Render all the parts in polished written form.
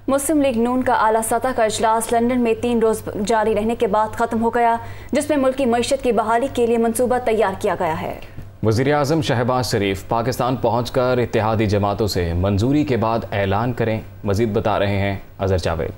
मुस्लिम league नून का आला सतह का इजलास लंदन में 3 रोज जारी रहने के बाद खत्म हो गया, जिसमें मुल्की मईशत की बहाली के लिए मंसूबा तैयार किया गया है। वज़ीर-ए-आज़म शहबाज शरीफ पाकिस्तान पहुंचकर इत्तेहादी जमातों से मंजूरी के बाद ऐलान करें। मजीद बता रहे हैं अजहर जावेद।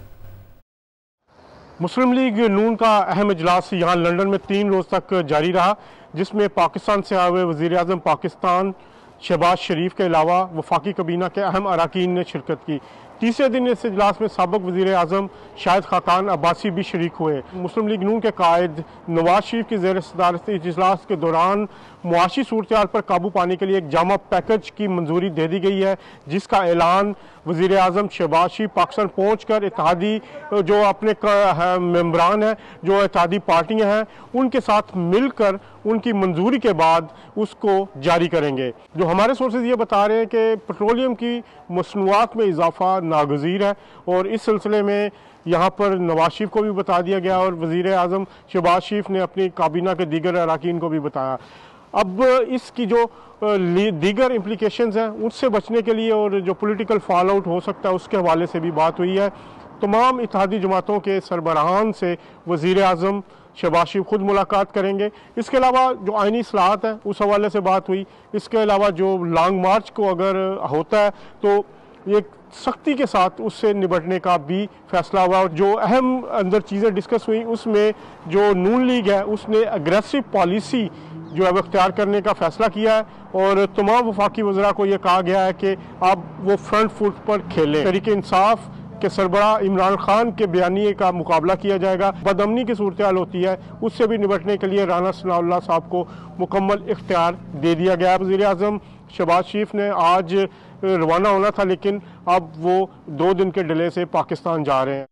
मुस्लिम लीग नून का अहम इजलास यहाँ लंदन में 3 रोज़ तक जारी रहा, जिसमें पाकिस्तान से आए हुए वज़ीर-ए-आज़म पाकिस्तान शहबाज शरीफ के अलावा वफाकी कबीना के अहम अरकान ने शिरकत की। तीसरे दिन इस इजलास में साबिक़ वज़ीर-ए-आज़म शाहिद खाकान अब्बासी भी शरीक हुए। मुस्लिम लीग नून के कायद नवाज शरीफ की ज़ेर सदारत इस इजलास के दौरान मुआशी सूरत पर काबू पाने के लिए एक जामा पैकेज की मंजूरी दे दी गई है, जिसका ऐलान वज़ीर-ए-आज़म शहबाज शरीफ पाकिस्तान पहुँच कर इत्तेहादी जो अपने मेम्बरान हैं, जो इत्तेहादी पार्टियाँ हैं, उनके साथ मिलकर उनकी मंजूरी के बाद उसको जारी करेंगे। जो हमारे सोर्सेज ये बता रहे हैं कि पेट्रोलियम की मसनूआत में इजाफा नागज़ीर है और इस सिलसिले में यहाँ पर नवाज शरीफ को भी बता दिया गया और वज़ीर-ए-आज़म शहबाज शरीफ ने अपनी काबीना के दीगर अरकान को भी बताया। अब इसकी जो दीगर इम्प्लीकेशंस हैं उससे बचने के लिए और जो पॉलिटिकल फॉल आउट हो सकता है उसके हवाले से भी बात हुई है। तमाम इत्तेहादी जमातों के सरबराहान से वज़ीर-ए-आज़म शहबाज शरीफ खुद मुलाकात करेंगे। इसके अलावा जो आइनी इस्लाहत है उस हवाले से बात हुई। इसके अलावा जो लॉन्ग मार्च को अगर होता है तो एक सख्ती के साथ उससे निपटने का भी फैसला हुआ। और जो अहम अंदर चीज़ें डिस्कस हुई उसमें जो नून लीग है उसने अग्रेसिव पॉलिसी जो है वो इख्तियार करने का फैसला किया है और तमाम वफाकी वज़रा को यह कहा गया है कि अब वो फ्रंट फुट पर खेलें। तहरीक इंसाफ के सरबराह इमरान खान के बयानिए का मुकाबला किया जाएगा। बदअमनी की सूरत हाल होती है उससे भी निपटने के लिए राना सनाउल्लाह साहब को मुकम्मल इख्तियार दे दिया गया है। वज़ीर-ए-आज़म शहबाज शरीफ ने आज रवाना होना था, लेकिन अब वो 2 दिन के डिले से पाकिस्तान जा रहे हैं।